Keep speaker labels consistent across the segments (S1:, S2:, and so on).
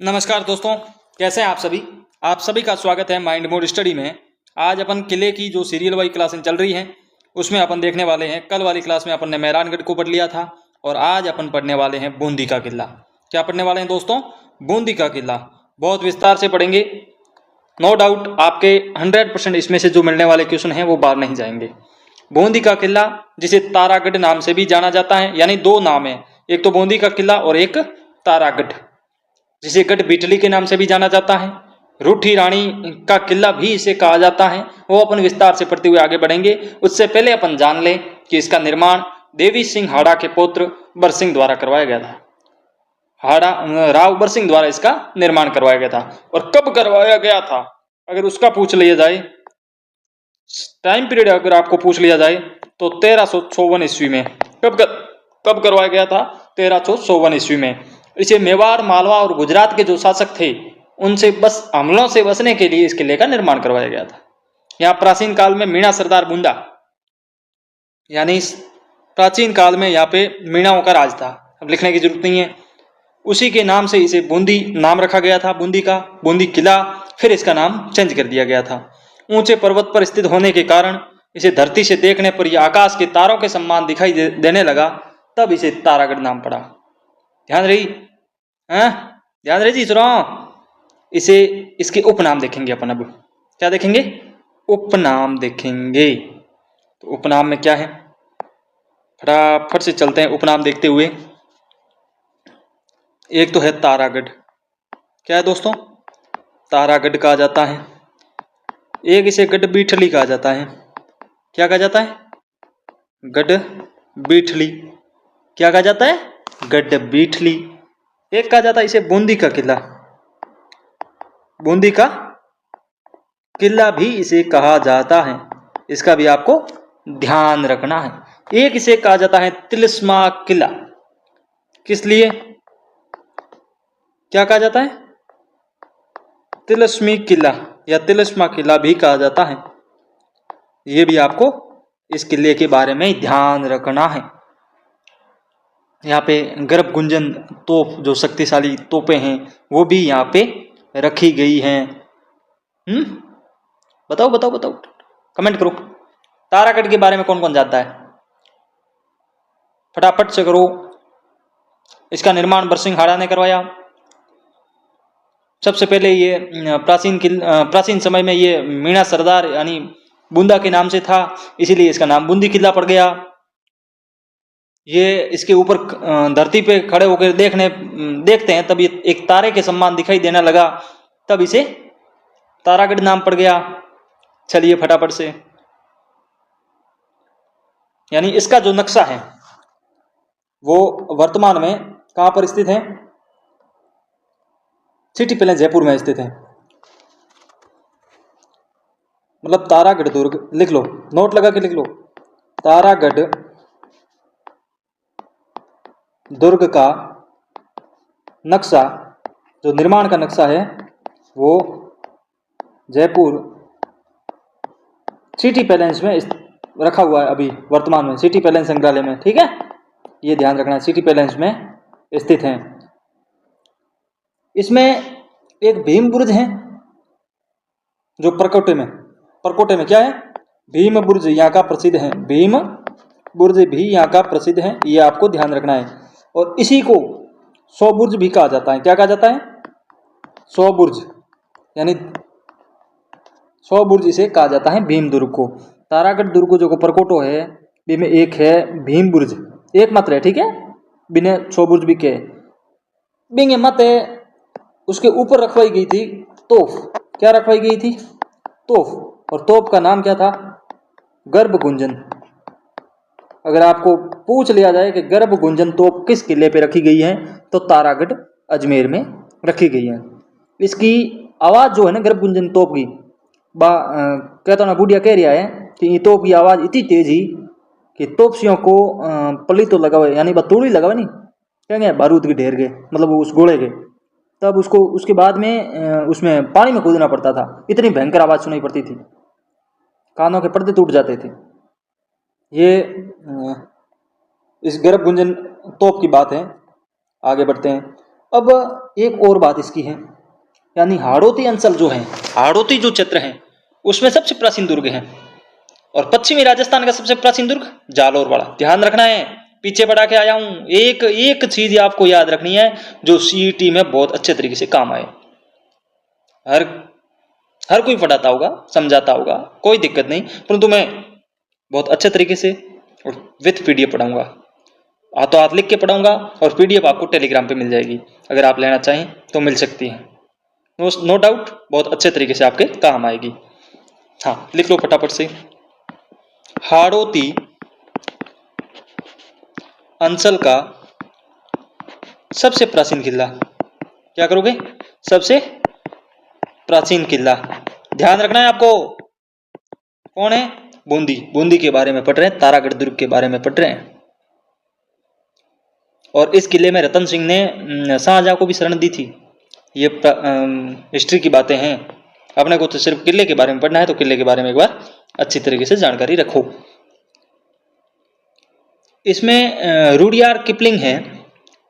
S1: नमस्कार दोस्तों, कैसे हैं आप सभी का स्वागत है माइंड मोड स्टडी में। आज अपन किले की जो सीरियल वाइज क्लासें चल रही हैं उसमें अपन देखने वाले हैं। कल वाली क्लास में अपन ने मेहरानगढ़ को पढ़ लिया था और आज अपन पढ़ने वाले हैं बूंदी का किला। क्या पढ़ने वाले हैं दोस्तों? बूंदी का किला। बहुत विस्तार से पढ़ेंगे। नो डाउट आपके 100% इसमें से जो मिलने वाले क्वेश्चन हैं वो बाहर नहीं जाएंगे। बूंदी का किला, जिसे तारागढ़ नाम से भी जाना जाता है, यानी दो नाम है, एक तो बूंदी का किला और एक तारागढ़, जिसे गढ़ बिठली के नाम से भी जाना जाता है। रूठी रानी का किला भी इसे कहा जाता है। वो अपन विस्तार से पढ़ते हुए आगे बढ़ेंगे। उससे पहले अपन जान लें कि इसका निर्माण देवी सिंह हाड़ा के पुत्र बरसिंह द्वारा करवाया गया था। राव बरसिंह द्वारा इसका निर्माण करवाया गया था। और कब करवाया गया था अगर उसका पूछ लिया जाए, टाइम पीरियड अगर आपको पूछ लिया जाए तो 1354 ईस्वी में। कब करवाया गया था? 1354 ईस्वी में। इसे मेवाड़, मालवा और गुजरात के जो शासक थे उनसे हमलों से बचने के लिए इस किले का निर्माण करवाया गया था। यहाँ प्राचीन काल में मीणा सरदार बूंदा, यानी प्राचीन काल में यहाँ पे मीणाओं का राज था। अब लिखने की जरूरत नहीं है। उसी के नाम से इसे बूंदी नाम रखा गया था, बूंदी किला। फिर इसका नाम चेंज कर दिया गया था। ऊंचे पर्वत पर स्थित होने के कारण इसे धरती से देखने पर यह आकाश के तारों के समान दिखाई देने लगा, तब इसे तारागढ़ नाम पड़ा। ध्यान रही जी सुनो। इसे इसके उपनाम देखेंगे अपन। अब क्या देखेंगे? उपनाम देखेंगे। तो उपनाम में क्या है, फटाफट से चलते हैं उपनाम देखते हुए। एक तो है तारागढ़। क्या है दोस्तों? तारागढ़ कहा जाता है। एक इसे गढ़ बिठली कहा जाता है। क्या कहा जाता है? गढ़ बिठली। क्या कहा जाता है? गढ़ बिठली। एक कहा जाता है इसे बूंदी का किला। बूंदी का किला भी इसे कहा जाता है। इसका भी आपको ध्यान रखना है। एक इसे कहा जाता है तिलिस्मा किला। किस लिए? क्या कहा जाता है? तिलिस्मी किला या तिलिस्मा किला भी कहा जाता है। यह भी आपको इस किले के बारे में ध्यान रखना है। यहाँ पे गर्भ गुंजन तोप, जो शक्तिशाली तोपें हैं, वो भी यहाँ पे रखी गई हैं। बताओ, कमेंट करो। तारागढ़ के बारे में कौन कौन जानता है? फटाफट से करो। इसका निर्माण बरसिंह हाड़ा ने करवाया। सबसे पहले ये प्राचीन समय में ये मीणा सरदार यानी बूंदा के नाम से था, इसीलिए इसका नाम बूंदी किला पड़ गया। ये इसके ऊपर धरती पे खड़े होकर देखते हैं, तब ये एक तारे के समान दिखाई देने लगा, तब इसे तारागढ़ नाम पड़ गया। चलिए फटाफट से, यानी इसका जो नक्शा है वो वर्तमान में कहां पर स्थित है? सिटी पैलेस जयपुर में स्थित है। मतलब तारागढ़ दुर्ग लिख लो, नोट लगा के लिख लो। तारागढ़ दुर्ग का नक्शा, जो निर्माण का नक्शा है, वो जयपुर सिटी पैलेस में रखा हुआ है अभी वर्तमान में, सिटी पैलेस संग्रहालय में। ठीक है, ये ध्यान रखना, सिटी पैलेस में स्थित है। इसमें एक भीम बुर्ज है जो परकोटे में क्या है? भीम बुर्ज यहाँ का प्रसिद्ध है। भीम बुर्ज भी यहाँ का प्रसिद्ध है, ये आपको ध्यान रखना है। और इसी को 100 बुर्ज भी कहा जाता है। क्या कहा जाता है? 100 बुर्ज, यानी 100 बुर्ज इसे कहा जाता है भीम दुर्ग को। तारागढ़ दुर्ग जो को परकोटो है, में एक है भीम बुर्ज, एक मात्र है। ठीक है, बिना 100 बुर्ज भी के बिंगे मत है। उसके ऊपर रखवाई गई थी तोफ। क्या रखवाई गई थी? तोफ। और तोप का नाम क्या था? गर्भ गुंजन। अगर आपको पूछ लिया जाए कि गर्भ गुंजन तोप किस किले पे रखी गई है, तो तारागढ़ अजमेर में रखी गई है। इसकी आवाज जो है ना, गर्भ गुंजन तोप की, कहता ना बुढ़िया कह रहा है कि तोप की आवाज इतनी तेज ही कि तोपसियों को पली तो लगा हुआ, यानी बतूड़ी लगा हुआ नहीं, क्या बारूद के ढेर के, मतलब उस गोले के, तब उसको उसके बाद में उसमें पानी में कूदना पड़ता था। इतनी भयंकर आवाज सुनाई पड़ती थी, कानों के पर्दे टूट जाते थे। ये इस गर्भ गुंजन तोप की बात है। आगे बढ़ते हैं। अब एक और बात इसकी है, यानी हाड़ौती अंचल जो है, हाड़ौती जो क्षेत्र है उसमें सबसे प्राचीन दुर्ग है, और पश्चिमी राजस्थान का सबसे प्राचीन दुर्ग जालोरवाड़ा। ध्यान रखना है, पीछे बढ़ा के आया हूं। एक एक चीज आपको याद रखनी है जो सीईटी में बहुत अच्छे तरीके से काम आए। हर कोई पढ़ाता होगा, समझाता होगा, कोई दिक्कत नहीं, परंतु मैं बहुत अच्छे तरीके से और विथ पीडीएफ पढ़ाऊंगा, हाथों हाथ लिख के पढ़ाऊंगा, और पीडीएफ आपको टेलीग्राम पे मिल जाएगी, अगर आप लेना चाहें तो मिल सकती है। नो डाउट बहुत अच्छे तरीके से आपके काम आएगी। हाँ, लिख लो फटाफट से। हाड़ौती अंचल का सबसे प्राचीन किला, क्या करोगे? सबसे प्राचीन किला। ध्यान रखना है आपको, कौन है? बूंदी। बूंदी के बारे में पढ़ रहे हैं, तारागढ़ दुर्ग के बारे में पढ़ रहे हैं। और इस किले में रतन सिंह ने शाहजहां को भी शरण दी थी। ये हिस्ट्री की बातें हैं, अपने को तो सिर्फ किले के बारे में पढ़ना है, तो किले के बारे में एक बार अच्छी तरीके से जानकारी रखो। इसमें रुडयार्ड किपलिंग है,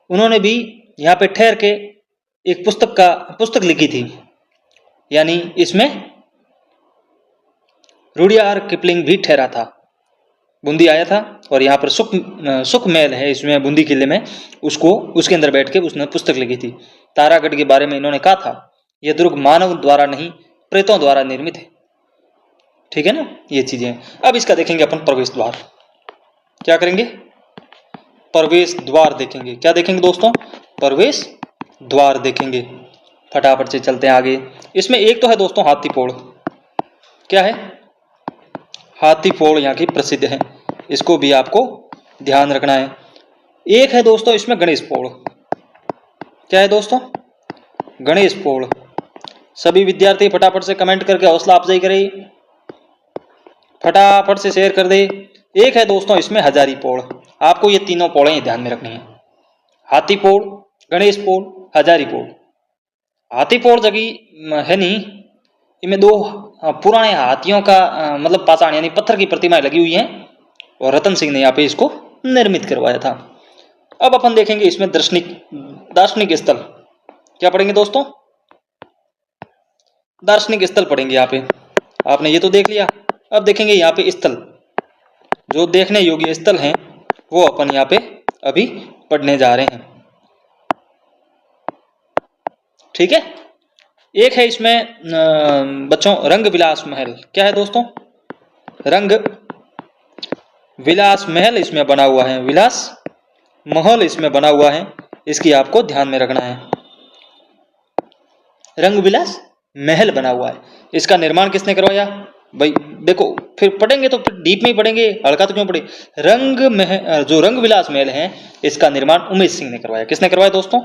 S1: उन्होंने भी यहाँ पे ठहर के एक पुस्तक लिखी थी, यानी इसमें रुडयार्ड किपलिंग भी ठहरा था, बूंदी आया था, और यहाँ पर सुख महल है इसमें बूंदी किले में, उसके अंदर बैठ के उसने पुस्तक लिखी थी। तारागढ़ के बारे में इन्होंने कहा था, यह दुर्ग मानव द्वारा नहीं प्रेतों द्वारा निर्मित है। ठीक है ना, ये चीजें। अब इसका देखेंगे अपन प्रवेश द्वार। क्या करेंगे? प्रवेश द्वार देखेंगे। क्या देखेंगे दोस्तों? प्रवेश द्वार देखेंगे। फटाफट से चलते हैं आगे। इसमें एक तो है दोस्तों हाथीपोड़। क्या है? हाथीपोड़ यहाँ की प्रसिद्ध है, इसको भी आपको ध्यान रखना है। एक है दोस्तों इसमें गणेश पोड़। क्या है दोस्तों? गणेश पोड़। सभी विद्यार्थी फटाफट से कमेंट करके हौसला अफजाई करें, फटाफट से शेयर कर दे। एक है दोस्तों इसमें हजारी पोड़। आपको ये तीनों पोड़ें ध्यान में रखनी है, हाथीपोड़, गणेश पोड़, हजारी पोड़। हाथीपोड़ जगह है नहीं, इनमें दो पुराने हाथियों का मतलब पाषाण यानी पत्थर की प्रतिमाएं लगी हुई हैं, और रतन सिंह ने यहाँ पे इसको निर्मित करवाया था। अब अपन देखेंगे इसमें दार्शनिक स्थल। क्या पढ़ेंगे दोस्तों? दार्शनिक स्थल पढ़ेंगे यहाँ पे। आपने ये तो देख लिया, अब देखेंगे यहाँ पे स्थल, जो देखने योग्य स्थल हैं वो अपन यहाँ पे अभी पढ़ने जा रहे हैं। ठीक है। एक है इसमें बच्चों रंग विलास महल। क्या है दोस्तों? रंग विलास महल इसमें बना हुआ है, विलास महल इसमें बना हुआ है, इसकी आपको ध्यान में रखना है। रंग विलास महल बना हुआ है, इसका निर्माण किसने करवाया? भाई देखो, फिर पढ़ेंगे तो फिर डीप में ही पढ़ेंगे, हल्का तो क्यों पढ़े। जो रंग विलास महल है इसका निर्माण उमेद सिंह ने करवाया। किसने करवाया दोस्तों?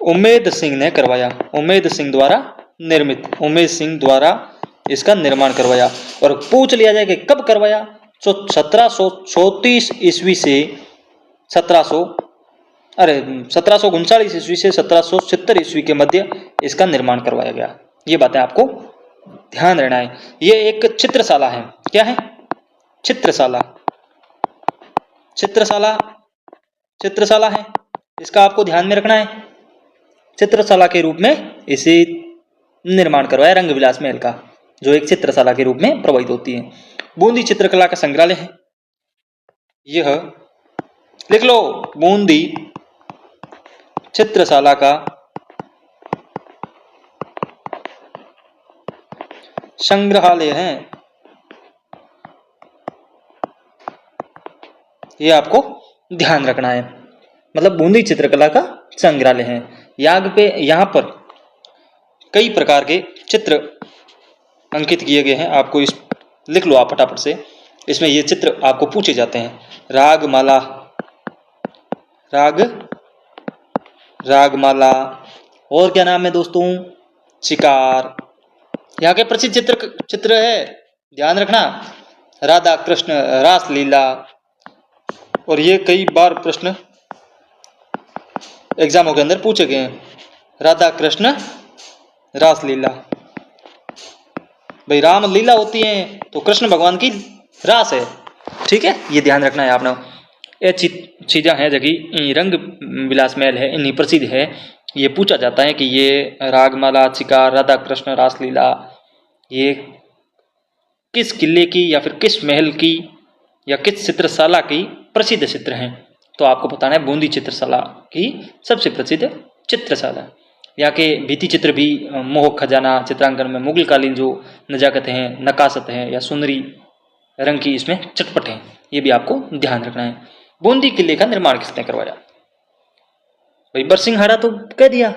S1: उमेद सिंह ने करवाया। उमेद सिंह द्वारा निर्मित, उमेद सिंह द्वारा इसका निर्माण करवाया। और पूछ लिया जाए कि कब करवाया, तो 1734 ईस्वी से 1739 ईस्वी से 1770 ईस्वी के मध्य इसका निर्माण करवाया गया। ये बातें आपको ध्यान रहना है। ये एक चित्रशाला है। क्या है? चित्रशाला। चित्रशाला है, इसका आपको ध्यान में रखना है। चित्रशाला के रूप में इसे निर्माण करवाया रंग विलास महल का, जो एक चित्रशाला के रूप में प्रभावित होती है। बूंदी चित्रकला का संग्रहालय है, यह लिख लो, बूंदी चित्रशाला का संग्रहालय है। ये आपको ध्यान रखना है, मतलब बूंदी चित्रकला का संग्रहालय है। यहाँ पर कई प्रकार के चित्र अंकित किए गए हैं। आपको इस लिख लो आप फटाफट से, इसमें ये चित्र आपको पूछे जाते हैं। रागमाला, और क्या नाम है दोस्तों? शिकार। यहाँ के प्रसिद्ध चित्र है, ध्यान रखना। राधा कृष्ण रास लीला, और ये कई बार प्रश्न एग्जामों के अंदर पूछे गए हैं। राधा कृष्ण रास लीला, भाई राम लीला होती है तो कृष्ण भगवान की रास है। ठीक है, ये ध्यान रखना है आपने। ये चीज़ा हैं जगह रंग विलास महल है, इन्हीं प्रसिद्ध है। ये पूछा जाता है कि ये रागमाला, चिकार, राधा कृष्ण रासलीला ये किस किले की या फिर किस महल की या किस चित्रशाला की प्रसिद्ध चित्र हैं। तो आपको बताना है बूंदी चित्रशाला की सबसे प्रसिद्ध चित्रशाला। यहाँ के भित्ति चित्र भी मोहक खजाना चित्रांकन में मुगल कालीन जो नजाकत हैं, नकाशत है या सुंदरी रंग की इसमें चटपट है, ये भी आपको ध्यान रखना है। बूंदी किले का निर्माण किसने करवाया? भाई बरसिंघाड़ा तो कह दिया।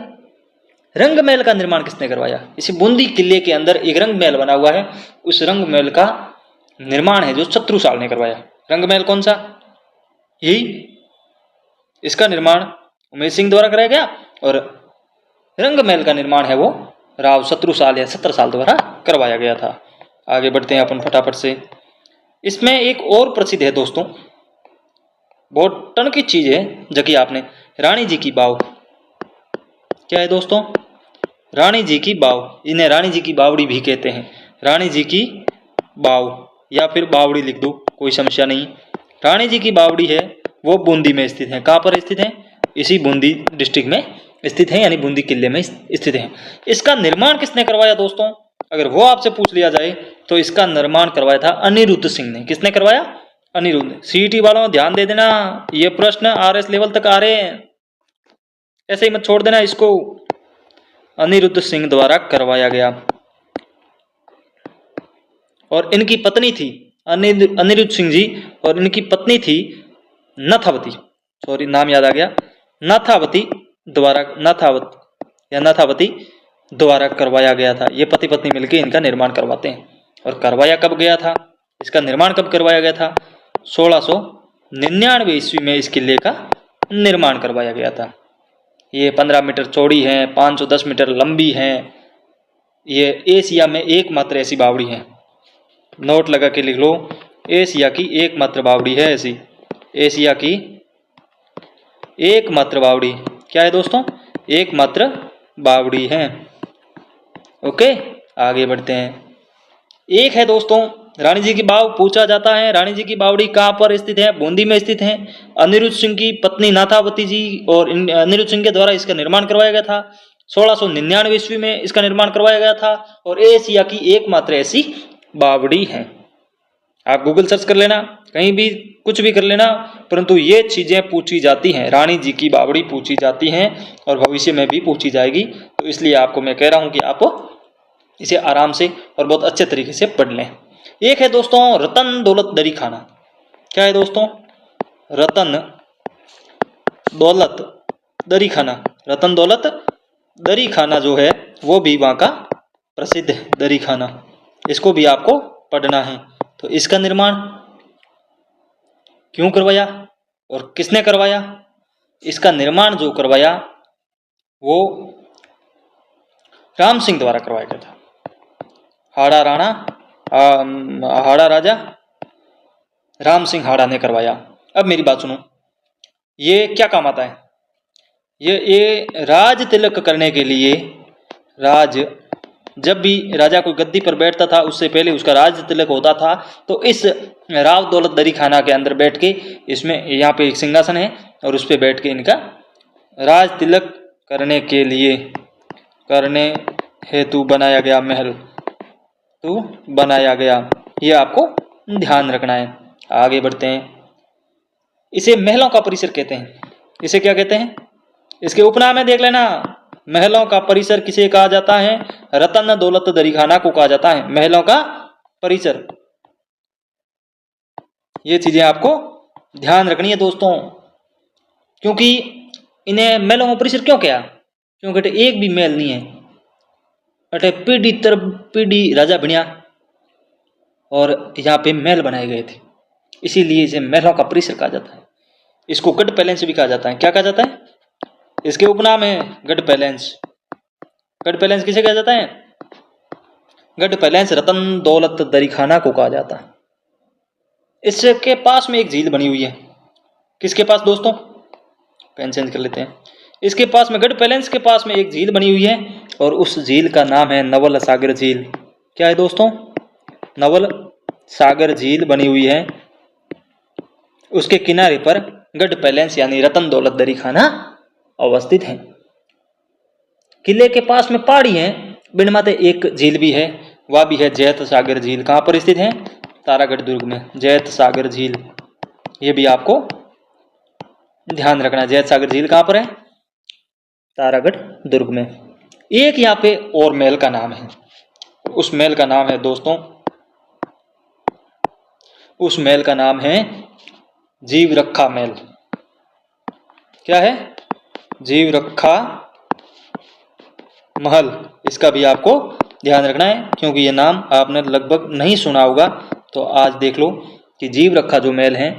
S1: रंग महल का निर्माण किसने करवाया? इसी बूंदी किले के अंदर एक रंग महल बना हुआ है, उस रंग महल का निर्माण है जो शत्रुसाल ने करवाया। रंग महल कौन सा? यही, इसका निर्माण उमेश सिंह द्वारा कराया गया और रंग महल का निर्माण है वो राव शत्रुसाल या छत्रसाल द्वारा करवाया गया था। आगे बढ़ते हैं अपन फटाफट से। इसमें एक और प्रसिद्ध है दोस्तों, बहुत टन की चीज है जबकि आपने रानी जी की बाव। क्या है दोस्तों? रानी जी की बाव, इन्हें रानी जी की बावड़ी भी कहते हैं। रानी जी की बाव या फिर बावड़ी लिख दो, कोई समस्या नहीं। रानी जी की बावड़ी है वो बूंदी में स्थित है। कहाँ पर स्थित है? इसी बूंदी डिस्ट्रिक्ट में स्थित है, यानी बूंदी किले में स्थित है। इसका निर्माण किसने करवाया दोस्तों? अगर वो आपसे पूछ लिया जाए तो इसका निर्माण करवाया था अनिरुद्ध सिंह ने। किसने करवाया? अनिरुद्ध। सीईटी वालों ध्यान दे देना, ये प्रश्न आरएस लेवल तक आ रहे हैं, ऐसे ही मत छोड़ देना इसको। अनिरुद्ध सिंह द्वारा करवाया गया। और इनकी पत्नी थी अनिरुद्ध सिंह जी, और इनकी पत्नी थी नाथावती, सॉरी नाम याद आ गया, नाथावती द्वारा करवाया गया था। ये पति पत्नी मिलकर इनका निर्माण करवाते हैं। और करवाया कब गया था? इसका निर्माण कब करवाया गया था? 1699 ईस्वी में इस किले का निर्माण करवाया गया था। ये 15 मीटर चौड़ी है, 510 मीटर लंबी है। ये एशिया में एकमात्र ऐसी बावड़ी है, नोट लगा के लिख लो, एशिया की एकमात्र बावड़ी है ऐसी। एशिया की एकमात्र बावड़ी क्या है दोस्तों? एकमात्र बावड़ी है। ओके, आगे बढ़ते हैं। एक है दोस्तों रानी जी की बाव, पूछा जाता है रानी जी की बावड़ी कहाँ पर स्थित है? बूंदी में स्थित है। अनिरुद्ध सिंह की पत्नी नाथावती जी और अनिरुद्ध सिंह के द्वारा इसका निर्माण करवाया गया था। 1699 ईस्वी में इसका निर्माण करवाया गया था और एशिया की एकमात्र ऐसी बावड़ी है। आप गूगल सर्च कर लेना, कहीं भी कुछ भी कर लेना, परंतु ये चीजें पूछी जाती हैं। रानी जी की बावड़ी पूछी जाती हैं और भविष्य में भी पूछी जाएगी, तो इसलिए आपको मैं कह रहा हूं कि आप इसे आराम से और बहुत अच्छे तरीके से पढ़ लें। एक है दोस्तों रतन दौलत दरी खाना। क्या है दोस्तों? रतन दौलत दरी खाना। रतन दौलत दरी खाना जो है वो भी वहाँ का प्रसिद्ध है, दरी खाना। इसको भी आपको पढ़ना है। तो इसका निर्माण क्यों करवाया और किसने करवाया? इसका निर्माण जो करवाया वो राम सिंह द्वारा करवाया गया था। हाड़ा राजा राम सिंह हाड़ा ने करवाया। अब मेरी बात सुनो, ये क्या काम आता है? ये राज तिलक करने के लिए, जब भी राजा कोई गद्दी पर बैठता था उससे पहले उसका राज तिलक होता था। तो इस राव दौलत दरी खाना के अंदर बैठ के, इसमें यहाँ पे एक सिंहासन है और उस पर बैठ के इनका राज तिलक करने हेतु बनाया गया महल बनाया गया। ये आपको ध्यान रखना है। आगे बढ़ते हैं। इसे महलों का परिसर कहते हैं। इसे क्या कहते हैं? इसके उपनाम है, देख लेना। महलों का परिसर किसे कहा जाता है? रतन दौलत दरी खाना को कहा जाता है महलों का परिसर। ये चीजें आपको ध्यान रखनी है दोस्तों, क्योंकि इन्हें महलों का परिसर क्यों किया? क्योंकि एक भी महल नहीं है, अटे पीढ़ी तर पीढ़ी राजा बनिया और यहाँ पे महल बनाए गए थे, इसीलिए इसे महलों का परिसर कहा जाता है। इसको गढ़ पैलेस भी कहा जाता है। क्या कहा जाता है? इसके उपनाम है गढ़ पैलेस। गढ़ पैलेस किसे कहा जाता है? गढ़ पैलेस रतन दौलत दरी खाना को कहा जाता है। इसके पास में एक झील बनी हुई है। किसके पास दोस्तों? पेन चेंज कर लेते हैं। इसके पास में, गढ़ पैलेस के पास में एक झील बनी हुई है और उस झील का नाम है नवल सागर झील। क्या है दोस्तों? नवल सागर झील बनी हुई है उसके किनारे पर गढ़ पैलेस यानी रतन दौलत दरी खाना अवस्थित है। किले के पास में पहाड़ी है, बिन माते एक झील भी है, वह भी है जैत सागर झील। कहाँ पर स्थित है? तारागढ़ दुर्ग में जैत सागर झील। ये भी आपको ध्यान रखना। जैत सागर झील कहाँ पर है? तारागढ़ दुर्ग में। एक यहाँ पे और महल का नाम है, उस महल का नाम है दोस्तों, उस महल का नाम है जीव रखा महल। क्या है? जीव रखा महल। इसका भी आपको ध्यान रखना है, क्योंकि ये नाम आपने लगभग नहीं सुना होगा। तो आज देख लो कि जीव रखा जो महल है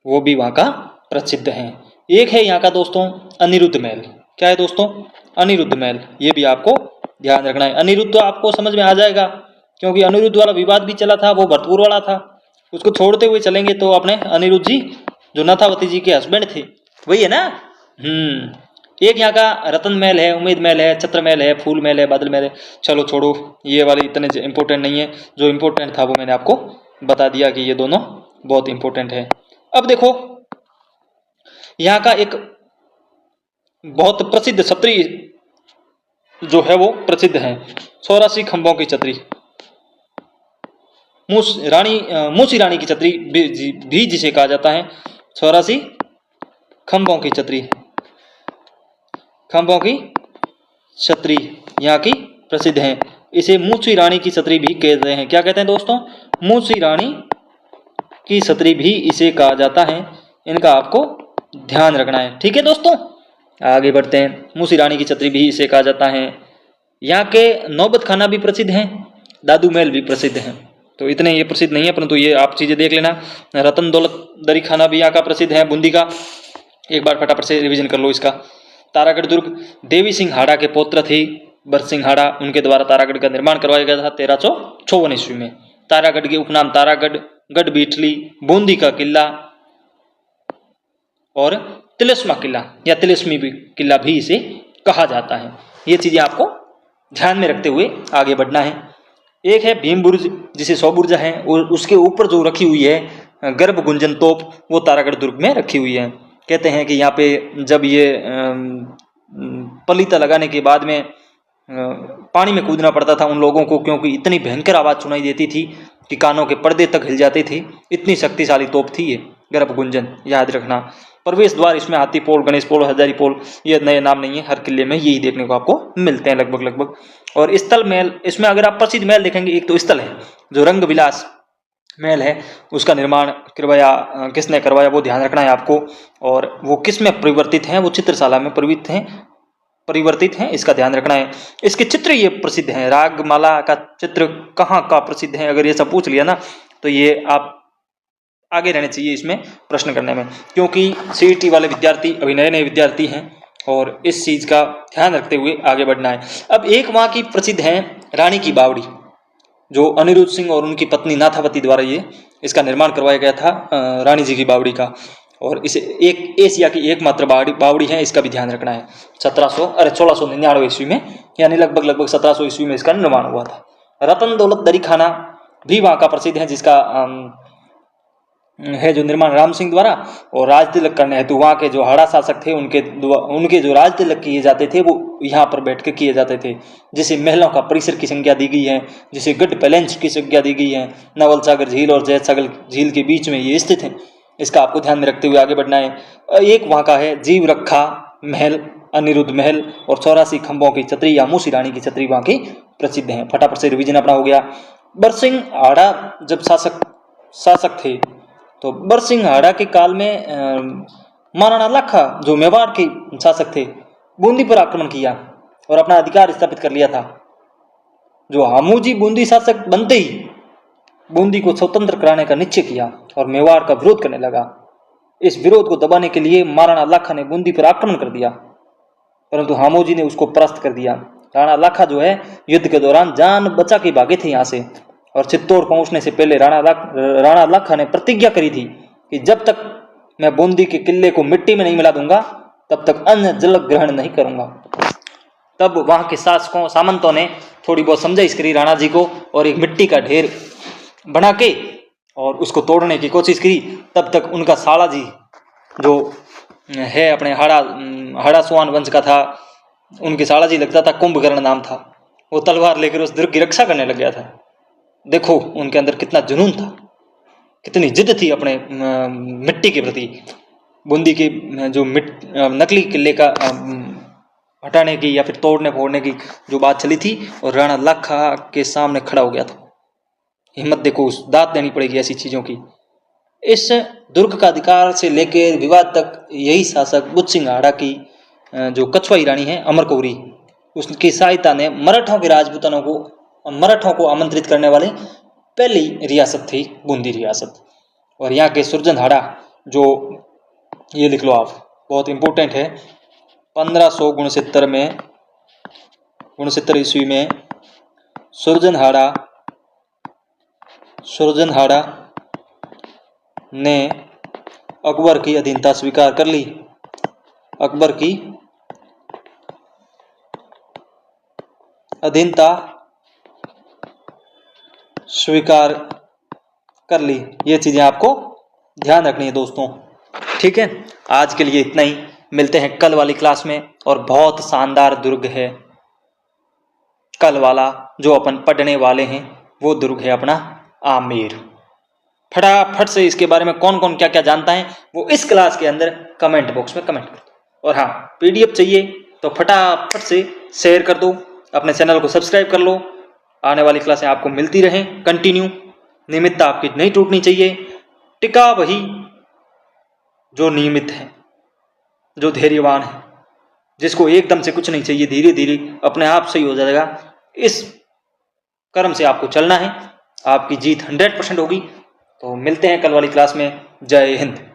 S1: वो भी वहाँ का प्रसिद्ध है। एक है यहाँ का दोस्तों अनिरुद्ध महल। क्या है दोस्तों? अनिरुद्ध महल। ये भी आपको ध्यान रखना है। अनिरुद्ध आपको समझ में आ जाएगा, क्योंकि अनिरुद्ध वाला विवाद भी चला था, वो भरतपुर वाला था। उसको छोड़ते हुए चलेंगे तो अपने अनिरुद्ध जी जो नथावती जी के हस्बैंड थे, वही है ना। एक यहाँ का रतन महल है, उम्मीद महल है, छत्र महल है, फूल महल है, बादल महल है। चलो छोड़ो, ये वाले इतने इंपॉर्टेंट नहीं है। जो इंपॉर्टेंट था वो मैंने आपको बता दिया कि ये दोनों बहुत इंपॉर्टेंट है। अब देखो यहाँ का एक बहुत प्रसिद्ध छतरी जो है वो प्रसिद्ध है, 84 खंभों की छतरी। मूसी रानी की छतरी भी जिसे कहा जाता है। 84 खंभों की छतरी, खंभों की छतरी यहाँ की प्रसिद्ध है। इसे मूसी रानी की छतरी भी कहते हैं। क्या कहते हैं दोस्तों? मूसी रानी की छतरी भी इसे कहा जाता है। इनका आपको ध्यान रखना है। ठीक है दोस्तों, आगे बढ़ते हैं। मूसी रानी की छतरी भी इसे कहा जाता है। यहाँ के नौबत खाना भी प्रसिद्ध हैं, दादू महल भी प्रसिद्ध हैं। तो इतने ये प्रसिद्ध नहीं है, परंतु ये आप चीजें देख लेना। रतन दौलत दरी खाना भी यहाँ का प्रसिद्ध है, बूंदी का। एक बार फटाफट से रिवीजन कर लो इसका। तारागढ़ दुर्ग देवी सिंह हाड़ा के पौत्र थे बर सिंह हाड़ा, उनके द्वारा तारागढ़ का निर्माण करवाया गया था 1354 ईस्वी में। तारागढ़ के उपनाम तारागढ़, गढ़ बीठली, बूंदी का किला और तिलिस्मा किला या तिलिस्मी किला भी इसे कहा जाता है। ये चीजें आपको ध्यान में रखते हुए आगे बढ़ना है। एक है भीम बुर्ज, जिसे 100 बुर्जा है, और उसके ऊपर जो रखी हुई है गर्भ गुंजन तोप, वो तारागढ़ दुर्ग में रखी हुई है। कहते हैं कि यहाँ पे जब ये पलीता लगाने के बाद में पानी में कूदना पड़ता था उन लोगों को, क्योंकि इतनी भयंकर आवाज़ सुनाई देती थी कि कानों के पर्दे तक हिल जाते थे। इतनी शक्तिशाली तोप थी ये गर्भ गुंजन, याद रखना। प्रवेश द्वार इसमें हाथी पोल, गणेश पोल, हजारी पोल, ये नए नाम नहीं है, हर किले में यही देखने को आपको मिलते हैं लगभग। और स्थल महल, इसमें अगर आप प्रसिद्ध महल देखेंगे, एक तो स्थल है जो रंग विलास महल है, उसका निर्माण किसने करवाया वो ध्यान रखना है आपको। और वो किस में परिवर्तित हैं? वो चित्रशाला में परिवर्तित हैं, इसका ध्यान रखना है। इसके चित्र ये प्रसिद्ध हैं। रागमाला का चित्र कहाँ का प्रसिद्ध है? अगर ये सब पूछ लिया ना तो ये आप आगे रहने चाहिए इसमें प्रश्न करने में, क्योंकि सीईटी वाले विद्यार्थी अभी नए विद्यार्थी हैं और इस चीज का ध्यान रखते हुए आगे बढ़ना है। अब एक वहाँ की प्रसिद्ध है रानी की बावड़ी, जो अनिरुद्ध सिंह और उनकी पत्नी नाथावती द्वारा ये इसका निर्माण करवाया गया था, रानी जी की बावड़ी का। और इसे एक एशिया की एकमात्र बावड़ी है, इसका भी ध्यान रखना है। 1699 ईस्वी में, यानी लगभग 1700 ईस्वी में इसका निर्माण हुआ था। रतन दौलत दरी खाना भी वहाँ का प्रसिद्ध है, जिसका है जो निर्माण राम सिंह द्वारा। और राज तिलक करने हेतु वहाँ के जो हाड़ा शासक थे उनके जो राज तिलक किए जाते थे वो यहाँ पर बैठ के किए जाते थे। जिसे महलों का परिसर की संख्या दी गई है, जिसे गढ़ पैलेस की संख्या दी गई है। नवल सागर झील और जैत सागर झील के बीच में ये स्थित है, इसका आपको ध्यान में रखते हुए आगे बढ़ना है। एक वहाँ का है जीव रखा महल, अनिरुद्ध महल, और 84 खंभों की छतरी या मूसी रानी की छतरी वहाँ की प्रसिद्ध है। फटाफट से रिवीजन अपना हो गया। बरसिंह हाड़ा जब शासक थे, तो बरसिंह हाड़ा के काल में महाराणा लाखा जो मेवाड़ के शासक थे, बूंदी पर आक्रमण किया और अपना अधिकार स्थापित कर लिया था। जो हामूजी बूंदी शासक बनते ही बूंदी को स्वतंत्र कराने का निश्चय किया और मेवाड़ का विरोध करने लगा। इस विरोध को दबाने के लिए महाराणा लाखा ने बूंदी पर आक्रमण कर दिया, परंतु हामूजी ने उसको परास्त कर दिया। राणा लाखा जो है युद्ध के दौरान जान बचा के भागे थे यहाँ से, और चित्तौड़ पहुंचने से पहले राणा लाखा ने प्रतिज्ञा करी थी कि जब तक मैं बूंदी के किले को मिट्टी में नहीं मिला दूंगा तब तक अन्न जल ग्रहण नहीं करूंगा। तब वहां के शासकों सामंतों ने थोड़ी बहुत समझाइश करी राणा जी को, और एक मिट्टी का ढेर बना के और उसको तोड़ने की कोशिश की, तब तक उनका साला जी जो है अपने हड़ासुआन वंश का था, उनकी साला जी लगता था, कुंभकर्ण नाम था, वो तलवार लेकर उस दुर्ग की रक्षा करने लग गया था। देखो उनके अंदर कितना जुनून था, कितनी जिद थी अपने मिट्टी के प्रति। बूंदी की जो नकली किले का हटाने की या फिर तोड़ने फोड़ने की जो बात चली थी, और राणा लाखा के सामने खड़ा हो गया था। हिम्मत देखो, दाद देनी पड़ेगी ऐसी चीजों की। इस दुर्ग का अधिकार से लेकर विवाद तक यही शासक बुद्ध सिंह हाड़ा की जो कछवाई रानी है अमरकौरी, उसकी सहायता ने मराठों को आमंत्रित करने वाले पहली रियासत थी बूंदी रियासत। और यहाँ के सुरजन जो ये लिख लो आप, बहुत इंपॉर्टेंट है, 1569 ईस्वी में सुरजन हाड़ा ने अकबर की अधीनता स्वीकार कर ली। अकबर की अधीनता स्वीकार कर ली। ये चीजें आपको ध्यान रखनी है दोस्तों, ठीक है। आज के लिए इतना ही, मिलते हैं कल वाली क्लास में। और बहुत शानदार दुर्ग है कल वाला जो अपन पढ़ने वाले हैं, वो दुर्ग है अपना आमेर। फटाफट से इसके बारे में कौन कौन क्या क्या जानता है वो इस क्लास के अंदर कमेंट बॉक्स में कमेंट कर दो। और हाँ, पीडीएफ चाहिए तो फटाफट से शेयर कर दो, अपने चैनल को सब्सक्राइब कर लो। आने वाली क्लासें आपको मिलती रहें कंटिन्यू, नियमितता आपकी नहीं टूटनी चाहिए। टिका वही जो नियमित है, जो धैर्यवान है, जिसको एकदम से कुछ नहीं चाहिए, धीरे धीरे अपने आप सही हो जाएगा। इस क्रम से आपको चलना है, आपकी जीत 100% होगी। तो मिलते हैं कल वाली क्लास में। जय हिंद।